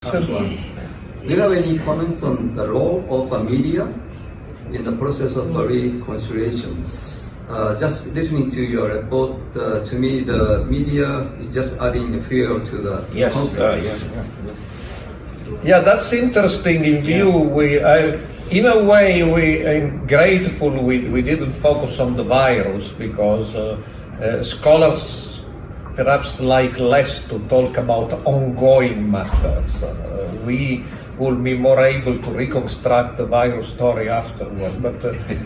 Last one. Do you have any comments on the role of media in the process of reconciliations? Just listening to your report, to me, the media is just adding fuel to the conflict. Yeah, that's interesting in view. In a way, I'm grateful we didn't focus on the virus because scholars perhaps like less to talk about ongoing matters. We will be more able to reconstruct the virus story afterward. But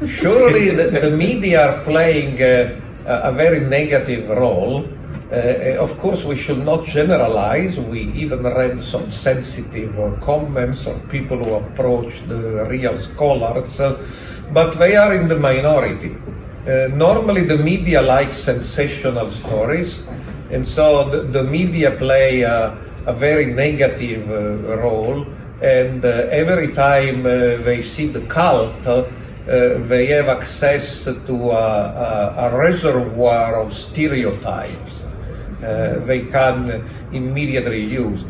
surely the media are playing a very negative role. Of course, we should not generalize. We even read some sensitive comments of people who approached the real scholars, but they are in the minority. Normally, the media likes sensational stories, and so the media play a very negative role. And every time they see the cult, they have access to a reservoir of stereotypes. They can immediately use.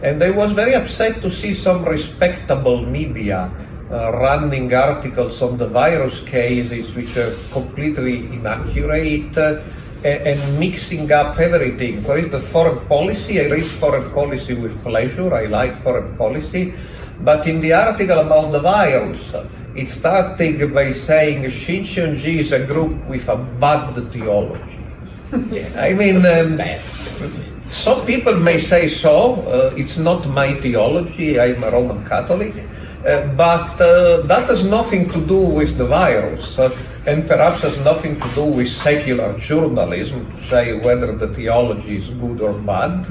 And I was very upset to see some respectable media running articles on the virus cases which are completely inaccurate and mixing up everything. For instance, foreign policy, I read foreign policy with pleasure, I like foreign policy, but in the article about the virus, it started by saying Shincheonji is a group with a bad theology. I mean, some people may say so, it's not my theology, I'm a Roman Catholic, but that has nothing to do with the virus, and perhaps has nothing to do with secular journalism to say whether the theology is good or bad.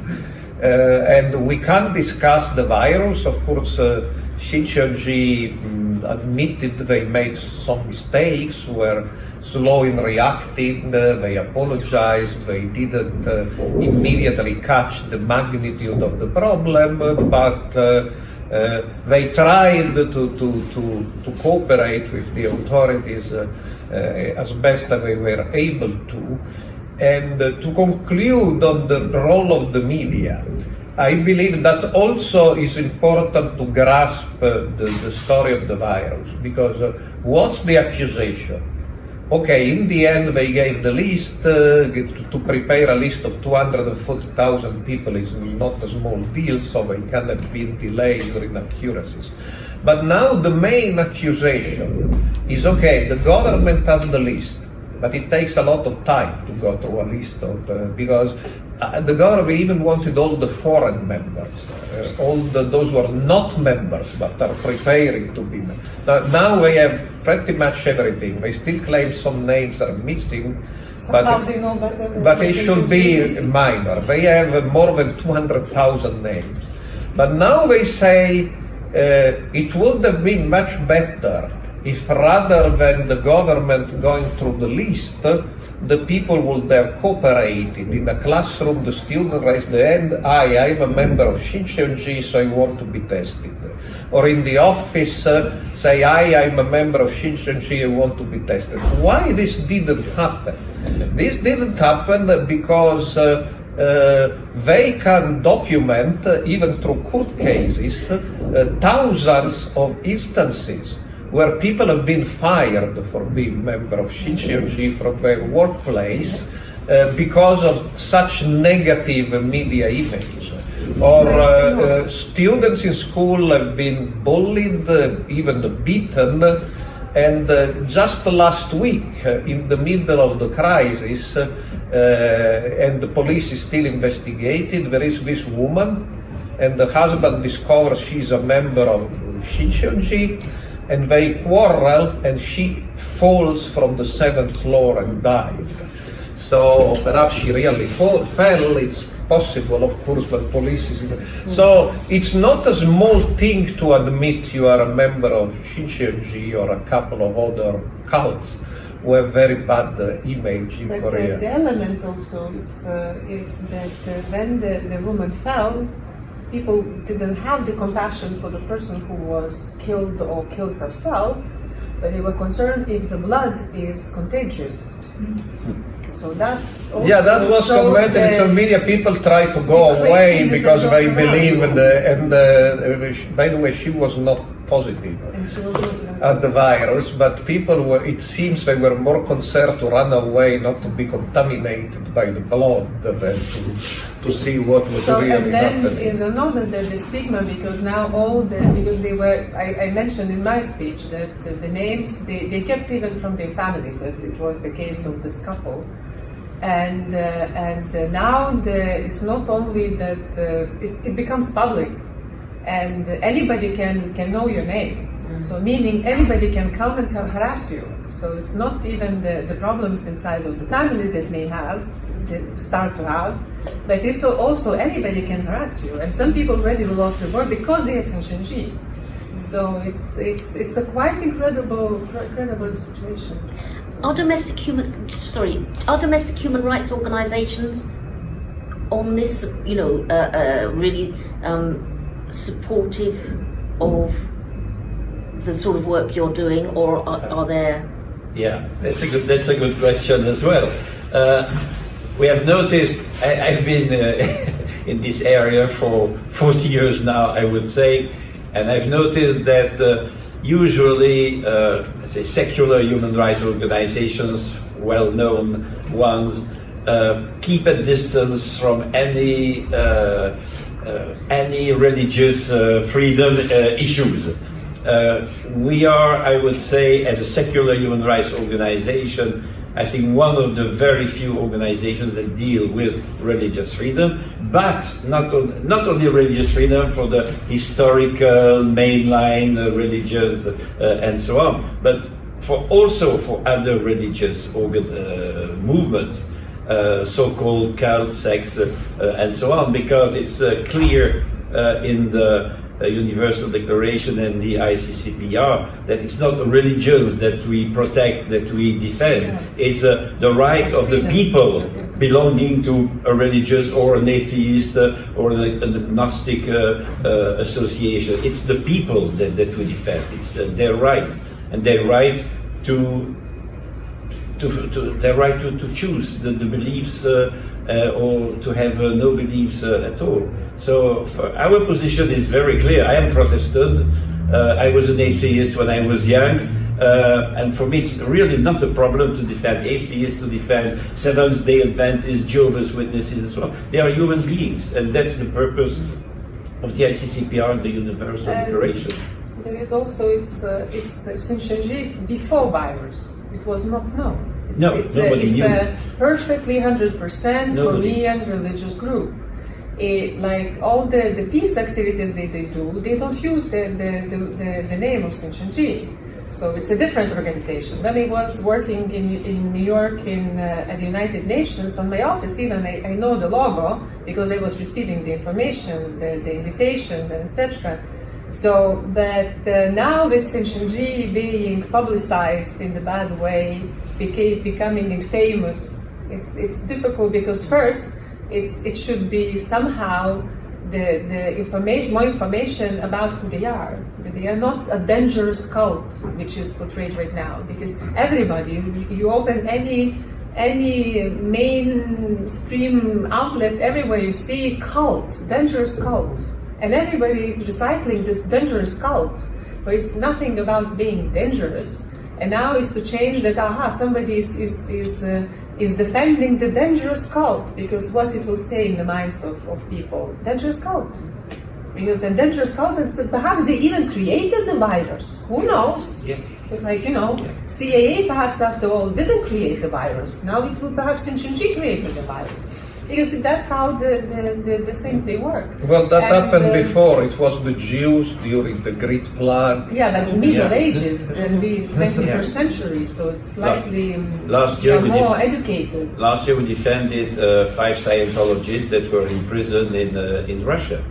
And we can't discuss the virus. Of course, Shincheonji admitted they made some mistakes, were slow in reacting, they apologized, they didn't immediately catch the magnitude of the problem, but they tried to cooperate with the authorities as best as they were able to. And to conclude on the role of the media, I believe that also is important to grasp the story of the virus, because what's the accusation? Okay, in the end they gave the list, to prepare a list of 240,000 people is not a small deal, so there can have been delays or inaccuracies. But now the main accusation is, okay, the government has the list, but it takes a lot of time to go through a list of because the government even wanted all the foreign members, those who are not members but are preparing to be members. Now we have pretty much everything. They still claim some names are missing, but it should be minor. They have more than 200,000 names. But now they say it would have been much better if rather than the government going through the list, the people would have cooperated. In the classroom, the student raised the hand, I'm a member of Shincheonji, so I want to be tested. Or in the office, say, I'm a member of Shincheonji, I want to be tested. Why this didn't happen? This didn't happen because they can document, even through court cases, thousands of instances where people have been fired for being member of Shincheonji from their workplace because of such negative media image. Or students in school have been bullied, even beaten, and just last week, in the middle of the crisis, and the police is still investigating, there is this woman, and the husband discovers she's a member of Shincheonji, and they quarrel, and she falls from the 7th floor and died. So perhaps she really fell, it's possible, of course, but police is... So it's not a small thing to admit you are a member of Shincheonji or a couple of other cults who have very bad image in Korea. The element also is that when the woman fell, people didn't have the compassion for the person who was killed or killed herself, but they were concerned if the blood is contagious. So that's also Yeah, that was shows commented in some media. People try to go the away craziness because that they goes believe in around. by the way, she was not positive And she was not even- at the virus, but people were, it seems they were more concerned to run away, not to be contaminated by the blood than to see what was So, really and then happening. is another the stigma, because now because they were, I mentioned in my speech that the names, they kept even from their families, as it was the case of this couple. And now it's not only that it becomes public, and anybody can know your name. So meaning anybody can come and harass you. So it's not even the problems inside of the families that may have, that start to have, but it's also anybody can harass you. And some people already lost their work because they are Shincheonji. So it's a quite incredible situation. Are domestic human rights organisations on this, really supportive of the sort of work you're doing, or are there? Yeah, that's a good question as well. We have noticed. I've been in this area for 40 years now, I would say, and I've noticed that usually, let's say, secular human rights organizations, well-known ones, keep a distance from any religious freedom issues. We are, I would say, as a secular human rights organization, I think one of the very few organizations that deal with religious freedom, but not only religious freedom for the historical mainline religions and so on, but also for other religious movements, so-called cult sects and so on, because it's clear in the Universal Declaration and the ICCPR that it's not religions that we protect, that we defend. Yeah. It's the right of the people belonging to a religious or an atheist or a Gnostic association. It's the people that we defend. It's their right, and their right to choose the beliefs or to have no beliefs at all. So our position is very clear. I am Protestant. I was an atheist when I was young, and for me it's really not a problem to defend atheists, to defend Seventh-day Adventists, Jehovah's Witnesses, and so on. They are human beings, and that's the purpose of the ICCPR and the Universal Declaration. There is also it's Shincheonji before virus. It was not known. Nobody knew. It's a perfectly 100% Korean religious group. Like all the peace activities they do, they don't use the name of Shincheonji. So it's a different organization. When I was working in New York at the United Nations, on my office even, I know the logo because I was receiving the information, the invitations, and etc. So, but now with Shincheonji being publicized in the bad way, becoming infamous, it's difficult because first, it should be somehow the information, more information about who they are. That they are not a dangerous cult, which is portrayed right now. Because everybody, you open any mainstream outlet, everywhere you see cult, dangerous cult, and everybody is recycling this dangerous cult. There is nothing about being dangerous, and now is to change that. Somebody is defending the dangerous cult, because what it will stay in the minds of people, dangerous cult. Because the dangerous cult, perhaps they even created the virus. Who knows? Yeah. It's like, CIA perhaps after all didn't create the virus. Now it will perhaps Shincheonji created the virus. Because that's how the things they work. Well, that happened before. It was the Jews during the Great Plague. Yeah, but Middle Ages and the 21st century, so it's slightly more educated. Last year we defended 5 Scientologists that were in prison in Russia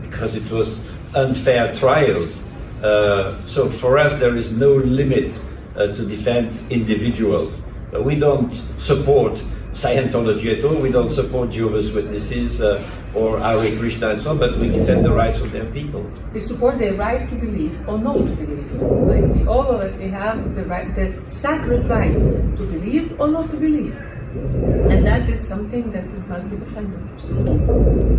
because it was unfair trials. So for us there is no limit to defend individuals. We don't support Scientology at all. We don't support Jehovah's Witnesses or Hare Krishna and so on, but we defend the rights of their people. We support their right to believe or not to believe. Like all of us, they have the sacred right to believe or not to believe. And that is something that it must be defended.